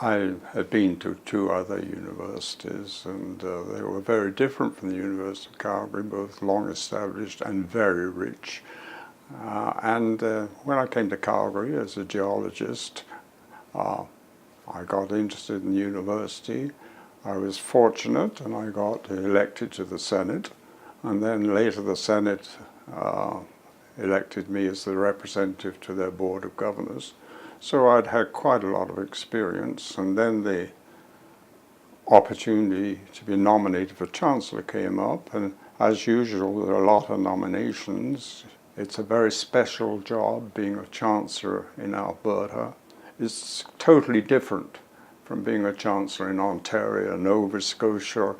I had been to two other universities, and they were very different from the University of Calgary, both long established and very rich. When I came to Calgary as a geologist, I got interested in the university. I was fortunate and I got elected to the Senate, and then later the Senate elected me as the representative to their Board of Governors. So I'd had quite a lot of experience, and then the opportunity to be nominated for Chancellor came up, and as usual there are a lot of nominations. It's a very special job being a Chancellor in Alberta. It's totally different from being a Chancellor in Ontario, Nova Scotia,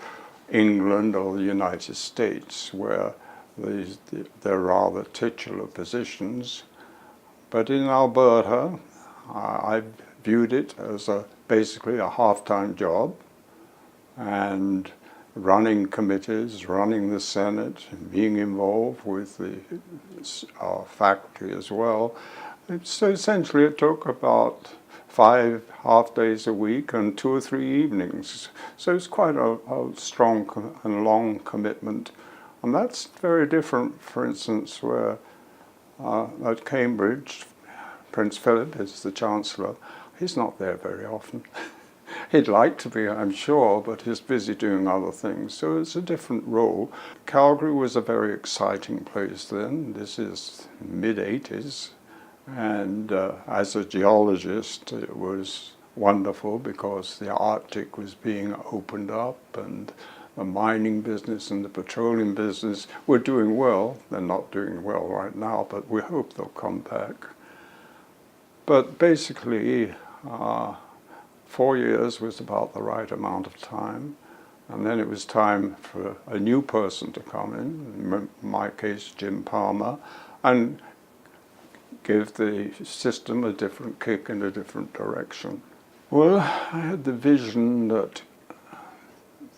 England or the United States, where they're rather titular positions. But in Alberta, I viewed it as basically a half-time job, and running committees, running the Senate, being involved with our faculty as well. So essentially it took about 5 half-days a week and 2 or 3 evenings. So it's quite a strong and long commitment. And that's very different, for instance, where at Cambridge, Prince Philip is the Chancellor. He's not there very often. He'd like to be, I'm sure, but he's busy doing other things. So it's a different role. Calgary was a very exciting place then. This is mid-80s. And as a geologist, it was wonderful because the Arctic was being opened up, and the mining business and the petroleum business were doing well. They're not doing well right now, but we hope they'll come back. But basically, 4 years was about the right amount of time. And then it was time for a new person to come in my case, Jim Palmer, and give the system a different kick in a different direction. Well, I had the vision that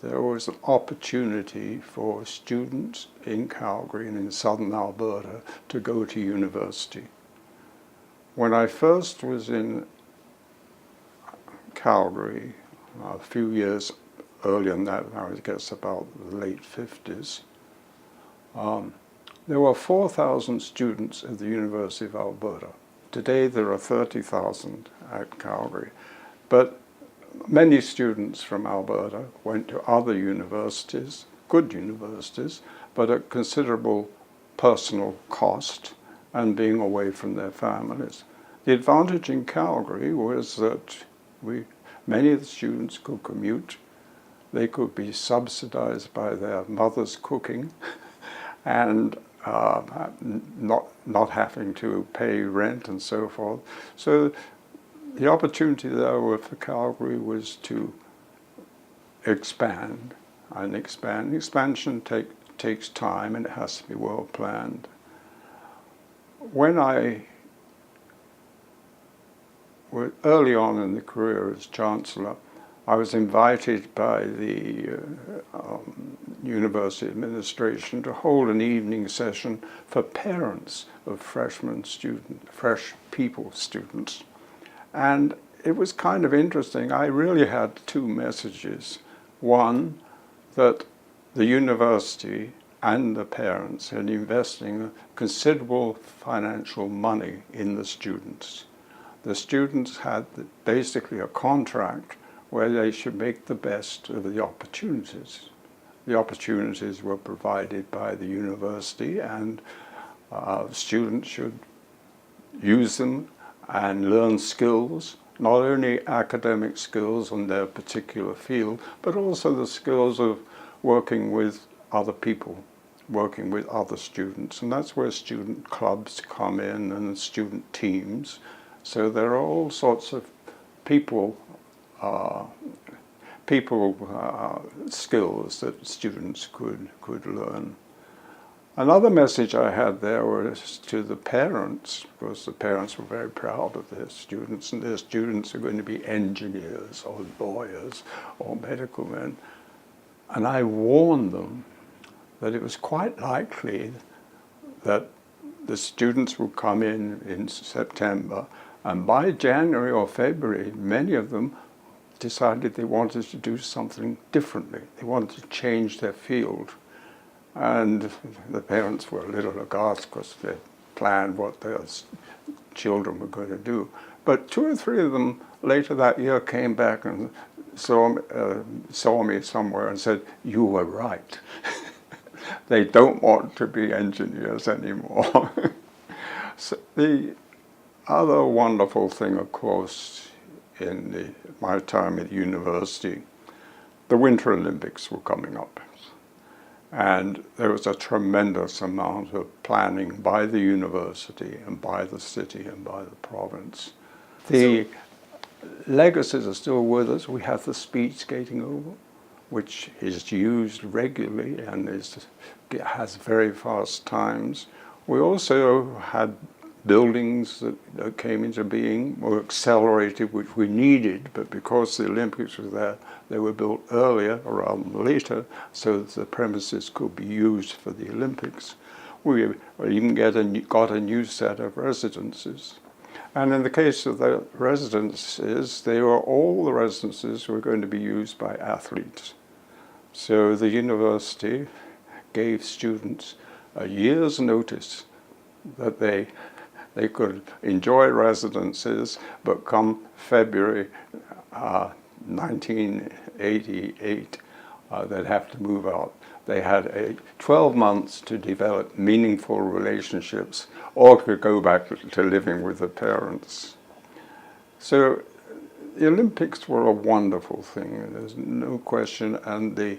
there was an opportunity for students in Calgary and in southern Alberta to go to university. When I first was in Calgary, a few years earlier than that, I guess about the late 50s, there were 4,000 students at the University of Alberta. Today there are 30,000 at Calgary. But many students from Alberta went to other universities, good universities, but at considerable personal cost and being away from their families. The advantage in Calgary was that many of the students could commute. They could be subsidized by their mother's cooking and not having to pay rent and so forth. So the opportunity there for Calgary was to expand and expand. Expansion takes time and it has to be well planned. When I early on in the career as Chancellor, I was invited by the university administration to hold an evening session for parents of fresh people students. And it was kind of interesting. I really had two messages. One, that the university and the parents had investing considerable financial money in the students. The students had basically a contract where they should make the best of the opportunities. The opportunities were provided by the university, and students should use them and learn skills, not only academic skills on their particular field, but also the skills of working with other people, working with other students. And that's where student clubs come in and student teams. So there are all sorts of people skills that students could learn. Another message I had there was to the parents, because the parents were very proud of their students, and their students are going to be engineers or lawyers or medical men. And I warned them that it was quite likely that the students would come in September, and by January or February, many of them decided they wanted to do something differently. They wanted to change their field. And the parents were a little aghast because they planned what their children were going to do. But 2 or 3 of them later that year came back and saw me somewhere and said, "You were right." They don't want to be engineers anymore. So the other wonderful thing, of course, in my time at university, the Winter Olympics were coming up. And there was a tremendous amount of planning by the university and by the city and by the province. The legacies are still with us. We have the speed skating oval, which is used regularly and has very fast times. We also had buildings that came into being, were accelerated, which we needed, but because the Olympics were there, they were built earlier rather than later, so that the premises could be used for the Olympics. We even got a new set of residences. And in the case of the residences, all the residences were going to be used by athletes. So the university gave students a year's notice that they could enjoy residences, but come February 1988, they'd have to move out. They had 12 months to develop meaningful relationships or to go back to living with the parents. So the Olympics were a wonderful thing, there's no question, and the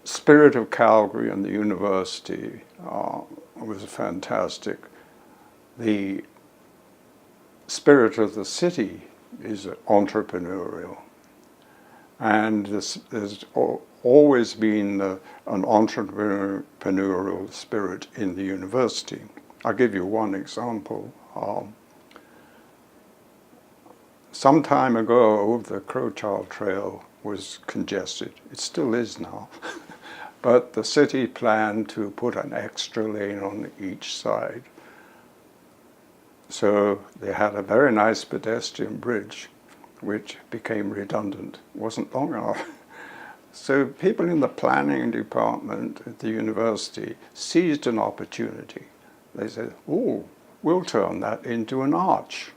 spirit of Calgary and the university was fantastic. The spirit of the city is entrepreneurial, and there's always been an entrepreneurial spirit in the university. I'll give you one example. Some time ago, the Crowchild Trail was congested. It still is now. But the city planned to put an extra lane on each side. So they had a very nice pedestrian bridge, which became redundant. It wasn't long enough. So people in the planning department at the university seized an opportunity. They said, "Oh, we'll turn that into an arch."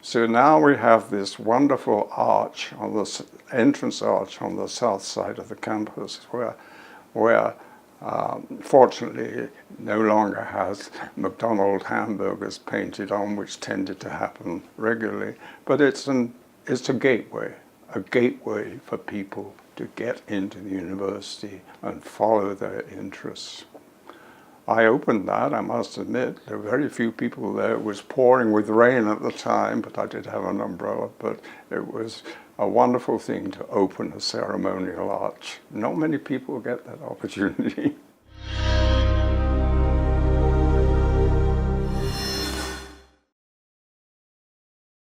So now we have this wonderful arch, on the entrance arch on the south side of the campus, where fortunately no longer has McDonald's hamburgers painted on, which tended to happen regularly. But it's a gateway for people to get into the university and follow their interests. I opened that, I must admit. There were very few people there. It was pouring with rain at the time, but I did have an umbrella. But it was a wonderful thing to open a ceremonial arch. Not many people get that opportunity.